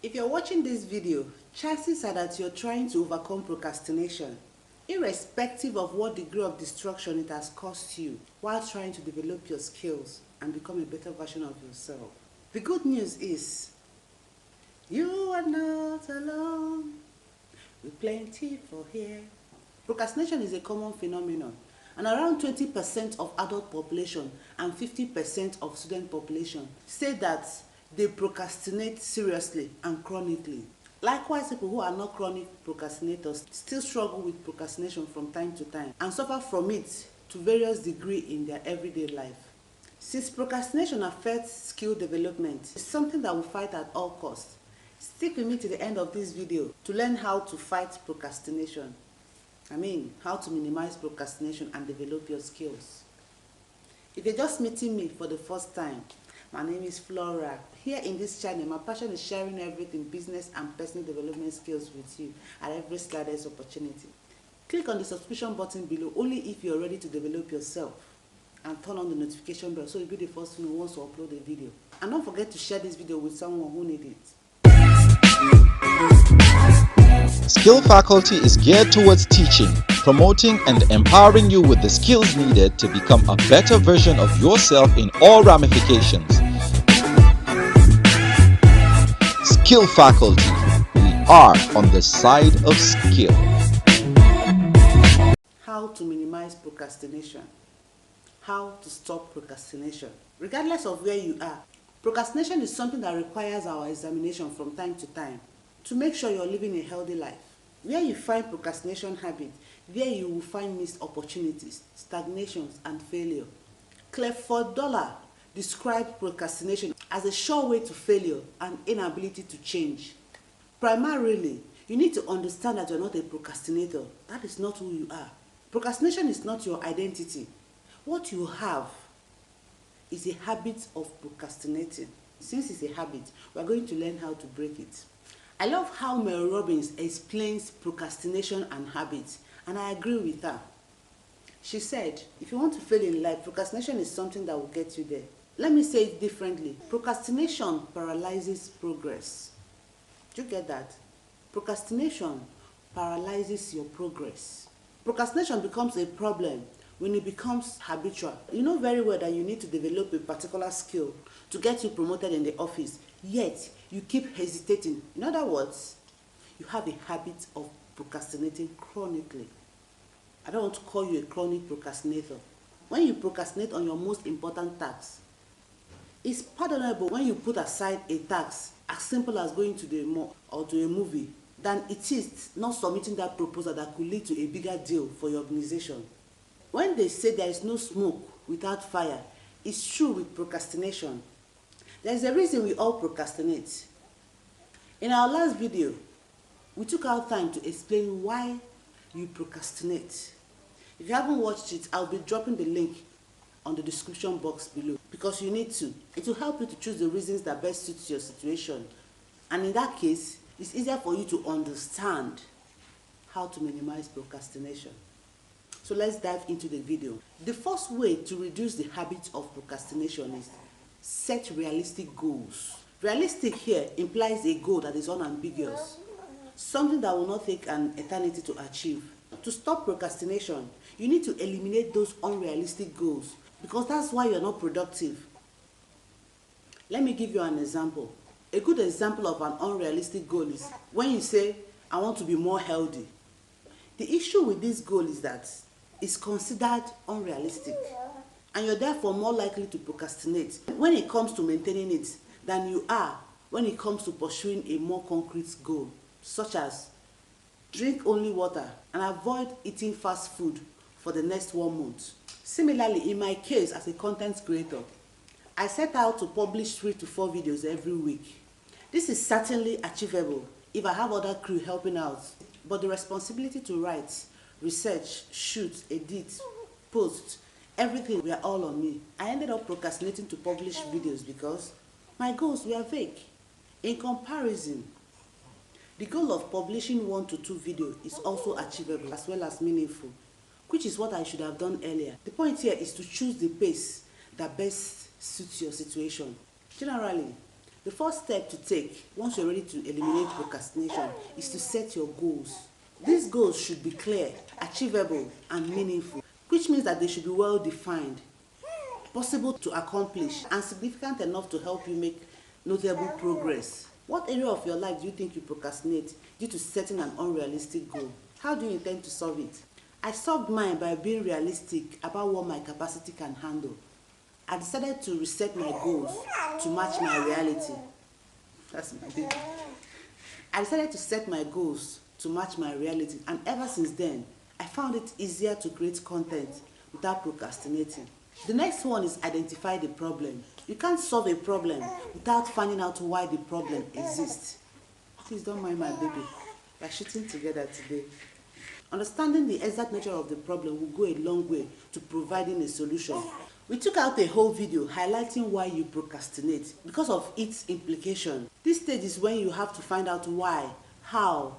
If you're watching this video, chances are that you're trying to overcome procrastination, irrespective of what degree of destruction it has cost you, while trying to develop your skills and become a better version of yourself. The good news is, you are not alone, with plenty for here. Procrastination is a common phenomenon, and around 20% of adult population and 50% of student population say that they procrastinate seriously and chronically. Likewise, people who are not chronic procrastinators still struggle with procrastination from time to time and suffer from it to various degrees in their everyday life. Since procrastination affects skill development, it's something that we fight at all costs. Stick with me to the end of this video to learn how to fight procrastination. How to minimize procrastination and develop your skills. If you're just meeting me for the first time, my name is Flora. Here in this channel, my passion is sharing everything business and personal development skills with you at every slightest opportunity. Click on the subscription button below only if you're ready to develop yourself, and turn on the notification bell so you'll be the first to know once I upload a video. And don't forget to share this video with someone who needs it. Skill Faculty is geared towards teaching, promoting, and empowering you with the skills needed to become a better version of yourself in all ramifications. Skill Faculty, we are on the side of skill. How to minimize procrastination. How to stop procrastination. Regardless of where you are, procrastination is something that requires our examination from time to time to make sure you're living a healthy life. Where you find procrastination habit, there you will find missed opportunities, stagnations, and failure. Clifford Dollar described procrastination as a sure way to failure and inability to change. Primarily, you need to understand that you're not a procrastinator. That is not who you are. Procrastination is not your identity. What you have is a habit of procrastinating. Since it's a habit, we're going to learn how to break it. I love how Mel Robbins explains procrastination and habits, and I agree with her. She said, if you want to fail in life, procrastination is something that will get you there. Let me say it differently. Procrastination paralyzes progress. Do you get that? Procrastination paralyzes your progress. Procrastination becomes a problem when it becomes habitual. You know very well that you need to develop a particular skill to get you promoted in the office, yet you keep hesitating. In other words, you have a habit of procrastinating chronically. I don't want to call you a chronic procrastinator. When you procrastinate on your most important tasks, it's pardonable when you put aside a task as simple as going to the mall or to a movie than it is not submitting that proposal that could lead to a bigger deal for your organization. When they say there is no smoke without fire, it's true with procrastination. There's a reason we all procrastinate. In our last video, we took our time to explain why you procrastinate. If you haven't watched it, I'll be dropping the link on the description box below because you need to. It will help you to choose the reasons that best suits your situation. And in that case, it's easier for you to understand how to minimize procrastination. So let's dive into the video. The first way to reduce the habit of procrastination is set realistic goals. Realistic here implies a goal that is unambiguous, something that will not take an eternity to achieve. To stop procrastination, you need to eliminate those unrealistic goals because that's why you're not productive. Let me give you an example. A good example of an unrealistic goal is when you say, I want to be more healthy. The issue with this goal is that it's considered unrealistic, and you're therefore more likely to procrastinate when it comes to maintaining it than you are when it comes to pursuing a more concrete goal, such as drink only water and avoid eating fast food for the next 1 month. Similarly, in my case as a content creator, I set out to publish 3 to 4 videos every week. This is certainly achievable if I have other crew helping out, but the responsibility to write, research, shoot, edit, post, everything were all on me. I ended up procrastinating to publish videos because my goals were vague. In comparison, the goal of publishing 1 to 2 videos is also achievable as well as meaningful, which is what I should have done earlier. The point here is to choose the pace that best suits your situation. Generally, The first step to take once you're ready to eliminate procrastination is to set your goals. These goals should be clear, achievable, and meaningful, which means that they should be well defined, possible to accomplish, and significant enough to help you make notable progress. What area of your life do you think you procrastinate due to setting an unrealistic goal? How do you intend to solve it? I solved mine by being realistic about what my capacity can handle. I decided to reset my goals to match my reality. That's my baby. I decided to set my goals to match my reality, and ever since then, I found it easier to create content without procrastinating. The next one is identify the problem. You can't solve a problem without finding out why the problem exists. Please don't mind my baby. We're shooting together today. Understanding the exact nature of the problem will go a long way to providing a solution. We took out a whole video highlighting why you procrastinate because of its implication. This stage is when you have to find out why, how,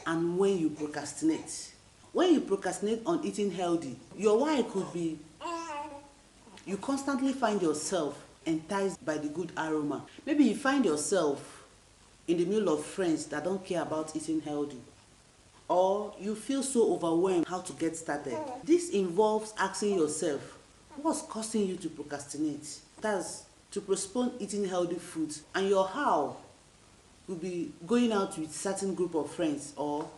and when you procrastinate. When you procrastinate on eating healthy, your why could be you constantly find yourself enticed by the good aroma. Maybe you find yourself in the middle of friends that don't care about eating healthy. Or you feel so overwhelmed how to get started. This involves asking yourself, what's causing you to procrastinate? That's to postpone eating healthy foods. And your how will be going out with a certain group of friends or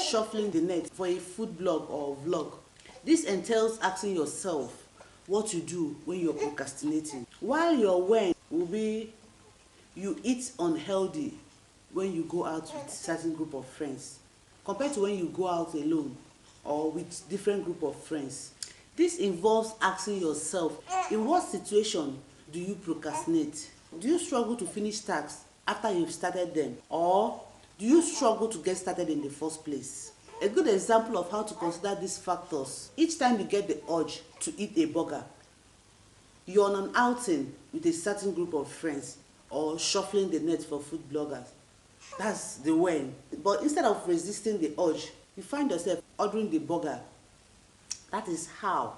shuffling the net for a food blog or vlog. This entails asking yourself what you do when you're procrastinating. While your when will be you eat unhealthy when you go out with a certain group of friends compared to when you go out alone or with different group of friends. This involves asking yourself, in what situation do you procrastinate? Do you struggle to finish tasks after you've started them? Or do you struggle to get started in the first place? A good example of how to consider these factors: each time you get the urge to eat a burger, you're on an outing with a certain group of friends or shuffling the net for food bloggers. That's the when. But instead of resisting the urge, you find yourself ordering the burger. That is how.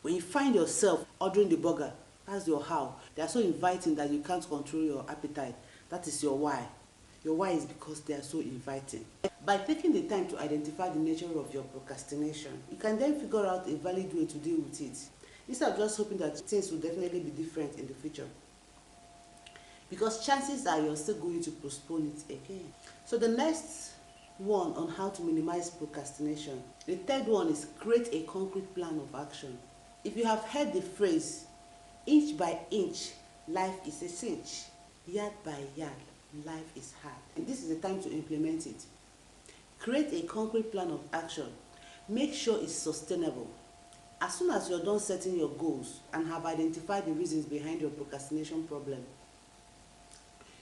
When you find yourself ordering the burger, that's your how. They are so inviting that you can't control your appetite. That is your why. Your why is because they are so inviting. By taking the time to identify the nature of your procrastination, you can then figure out a valid way to deal with it, instead of just hoping that things will definitely be different in the future. Because chances are you're still going to postpone it again. So the next one on how to minimize procrastination. The third one is create a concrete plan of action. If you have heard the phrase, inch by inch, life is a cinch. Yard by yard, life is hard. And this is the time to implement it. Create a concrete plan of action. Make sure it's sustainable. As soon as you're done setting your goals and have identified the reasons behind your procrastination problem,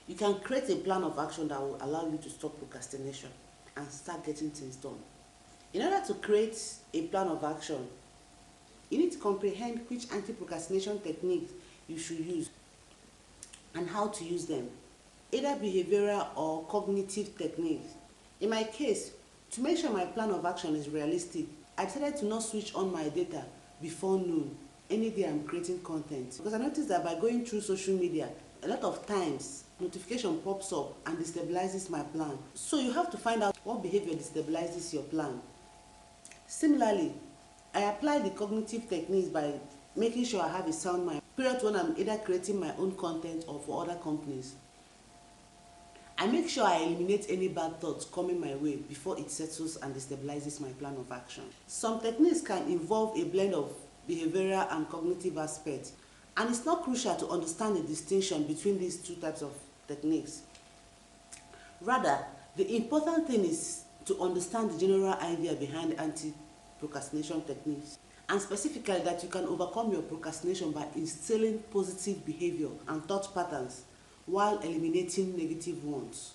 you can create a plan of action that will allow you to stop procrastination and start getting things done. In order to create a plan of action, you need to comprehend which anti-procrastination techniques you should use and how to use them, either behavioral or cognitive techniques. In my case, to make sure my plan of action is realistic, I decided to not switch on my data before noon any day I'm creating content, because I noticed that by going through social media, a lot of times notification pops up and destabilizes my plan. So you have to find out what behavior destabilizes your plan. Similarly, I apply the cognitive techniques by making sure I have a sound mind, period when I'm either creating my own content or for other companies. I make sure I eliminate any bad thoughts coming my way before it settles and destabilizes my plan of action. Some techniques can involve a blend of behavioral and cognitive aspects, and it's not crucial to understand the distinction between these two types of techniques. Rather, the important thing is to understand the general idea behind anti-procrastination techniques, and specifically that you can overcome your procrastination by instilling positive behavior and thought patterns while eliminating negative ones.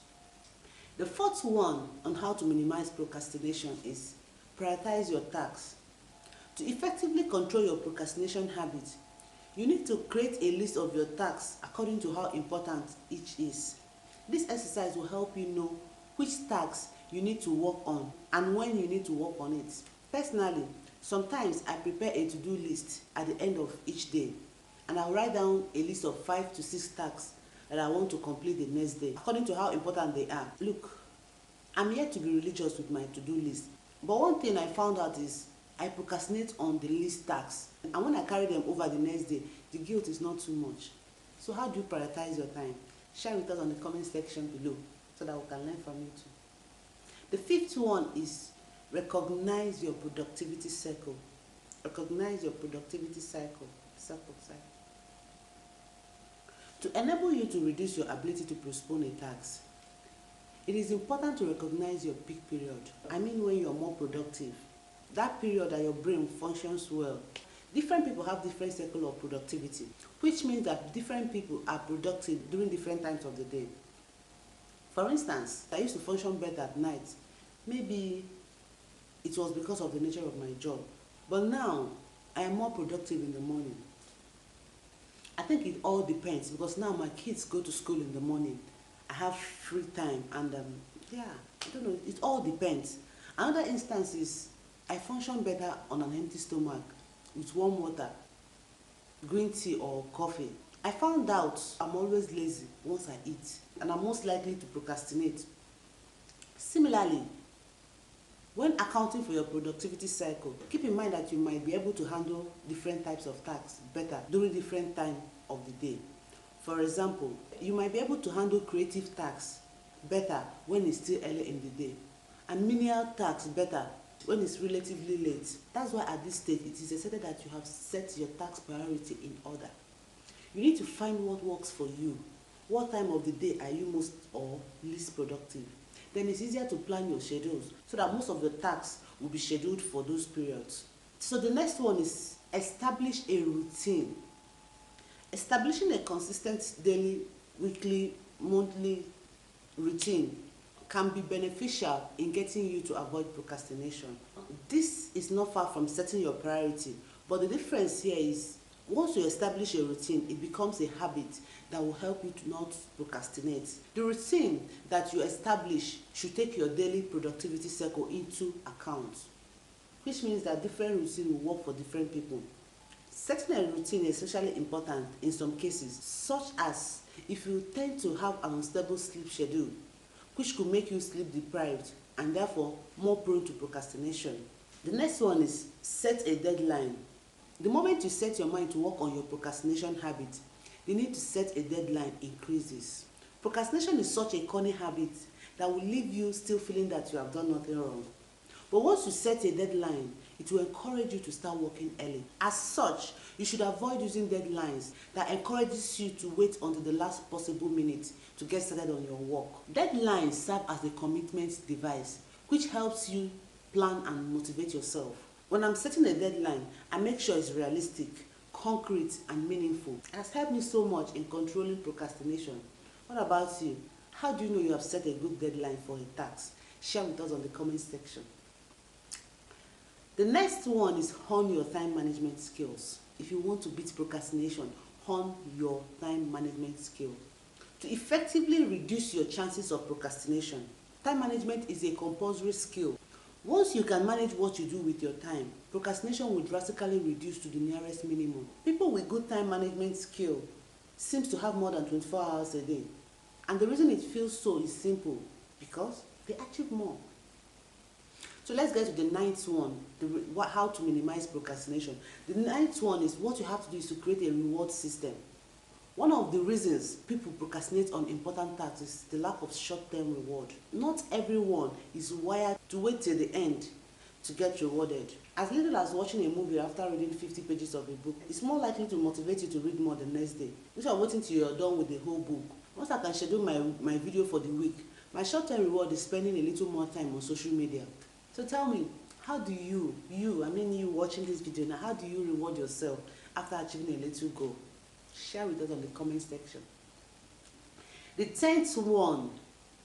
The fourth one on how to minimize procrastination is prioritize your tasks. To effectively control your procrastination habit, you need to create a list of your tasks according to how important each is. This exercise will help you know which tasks you need to work on and when you need to work on it. Personally, sometimes I prepare a to-do list at the end of each day, and I'll write down a list of 5 to 6 tasks that I want to complete the next day, according to how important they are. Look, I'm yet to be religious with my to-do list. But one thing I found out is I procrastinate on the least tasks. And when I carry them over the next day, the guilt is not too much. So how do you prioritize your time? Share with us on the comment section below so that we can learn from you too. The fifth one is recognize your productivity cycle. Recognize your productivity cycle. To enable you to reduce your ability to postpone a task, it is important to recognize your peak period. I mean when you're more productive. That period that your brain functions well. Different people have different cycle of productivity, which means that different people are productive during different times of the day. For instance, I used to function better at night. Maybe it was because of the nature of my job. But now, I am more productive in the morning. I think it all depends because now my kids go to school in the morning. I have free time and I don't know, it all depends. Another instance is I function better on an empty stomach with warm water, green tea or coffee. I found out I'm always lazy once I eat and I'm most likely to procrastinate. Similarly, when accounting for your productivity cycle, keep in mind that you might be able to handle different types of tasks better during different times of the day. For example, you might be able to handle creative tasks better when it's still early in the day and menial tasks better when it's relatively late. That's why at this stage it is essential that you have set your task priority in order. You need to find what works for you. What time of the day are you most or least productive? Then it's easier to plan your schedules so that most of the tasks will be scheduled for those periods. So the next one is establish a routine. Establishing a consistent daily, weekly, monthly routine can be beneficial in getting you to avoid procrastination. This is not far from setting your priority, but the difference here is once you establish a routine, it becomes a habit that will help you to not procrastinate. The routine that you establish should take your daily productivity cycle into account, which means that different routines will work for different people. Setting a routine is especially important in some cases, such as if you tend to have an unstable sleep schedule, which could make you sleep deprived and therefore more prone to procrastination. The next one is set a deadline. The moment you set your mind to work on your procrastination habit, the need to set a deadline increases. Procrastination is such a cunning habit that will leave you still feeling that you have done nothing wrong. But once you set a deadline, it will encourage you to start working early. As such, you should avoid using deadlines that encourages you to wait until the last possible minute to get started on your work. Deadlines serve as a commitment device, which helps you plan and motivate yourself. When I'm setting a deadline, I make sure it's realistic, concrete, and meaningful. It has helped me so much in controlling procrastination. What about you? How do you know you have set a good deadline for a task? Share with us on the comment section. The next one is hone your time management skills. If you want to beat procrastination, hone your time management skill. To effectively reduce your chances of procrastination, time management is a compulsory skill. Once you can manage what you do with your time, procrastination will drastically reduce to the nearest minimum. People with good time management skill seems to have more than 24 hours a day. And the reason it feels so is simple, because they achieve more. So let's get to the ninth one, how to minimize procrastination. The ninth one is what you have to do is to create a reward system. One of the reasons people procrastinate on important tasks is the lack of short-term reward. Not everyone is wired to wait till the end to get rewarded. As little as watching a movie after reading 50 pages of a book is more likely to motivate you to read more the next day, instead of waiting till you're done with the whole book. Once I can schedule my video for the week, my short-term reward is spending a little more time on social media. So tell me, how do you watching this video now, how do you reward yourself after achieving a little goal? Share with us on the comment section. The 10th one,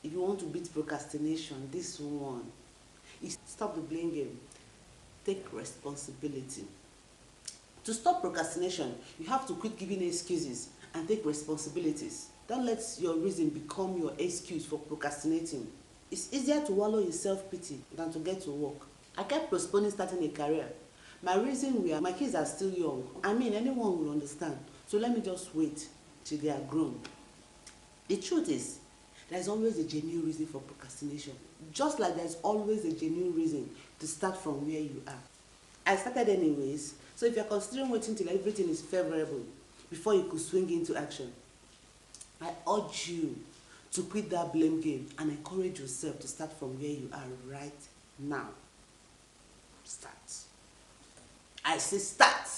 if you want to beat procrastination, this one is stop the blame game. Take responsibility. To stop procrastination, you have to quit giving excuses and take responsibilities. Don't let your reason become your excuse for procrastinating. It's easier to wallow in self-pity than to get to work. I kept postponing starting a career. My reason was my kids are still young. I mean, anyone will understand. So let me just wait till they are grown. The truth is, there's always a genuine reason for procrastination, just like there's always a genuine reason to start from where you are. I started anyways, so if you're considering waiting till everything is favorable before you could swing into action, I urge you to quit that blame game and encourage yourself to start from where you are right now. Start. I say start.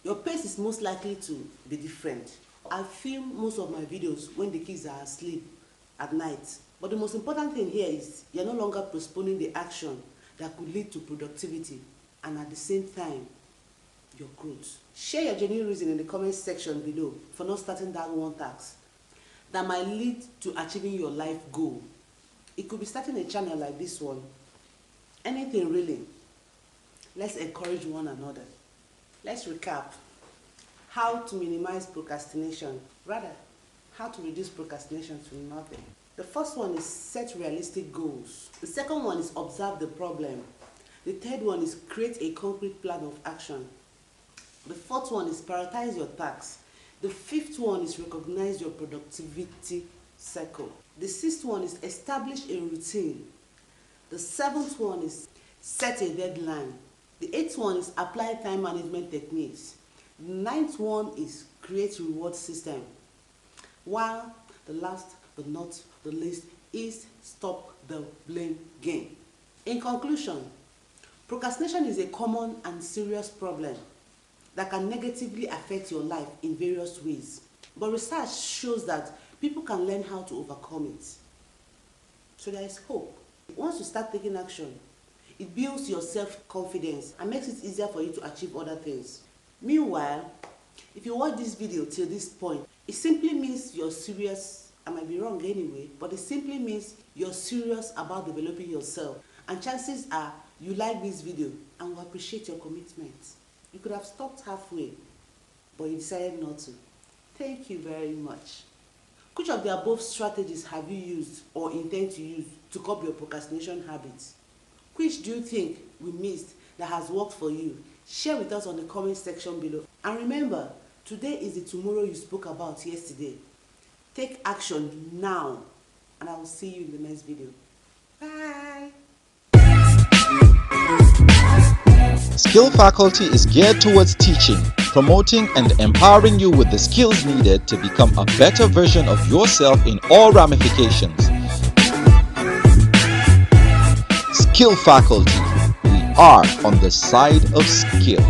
Your pace is most likely to be different. I film most of my videos when the kids are asleep at night. But the most important thing here is you're no longer postponing the action that could lead to productivity and at the same time, your growth. Share your genuine reason in the comment section below for not starting that one task that might lead to achieving your life goal. It could be starting a channel like this one. Anything really. Let's encourage one another. Let's recap. How to minimize procrastination. Rather, how to reduce procrastination to nothing. The first one is set realistic goals. The second one is observe the problem. The third one is create a concrete plan of action. The fourth one is prioritize your tasks. The fifth one is recognize your productivity cycle. The sixth one is establish a routine. The seventh one is set a deadline. The eighth one is apply time management techniques. The ninth one is create reward system. While the last but not the least is stop the blame game. In conclusion, procrastination is a common and serious problem that can negatively affect your life in various ways. But research shows that people can learn how to overcome it. So there is hope. Once you start taking action, it builds your self-confidence and makes it easier for you to achieve other things. Meanwhile, if you watch this video till this point, it simply means you're serious. I might be wrong anyway, but it simply means you're serious about developing yourself. And chances are you like this video and will appreciate your commitment. You could have stopped halfway, but you decided not to. Thank you very much. Which of the above strategies have you used or intend to use to curb your procrastination habits? Which do you think we missed that has worked for you? Share with us on the comment section below. And remember, today is the tomorrow you spoke about yesterday. Take action now, and I will see you in the next video. Bye. Skill Faculty is geared towards teaching, promoting, and empowering you with the skills needed to become a better version of yourself in all ramifications. Skill Faculty, we are on the side of skill.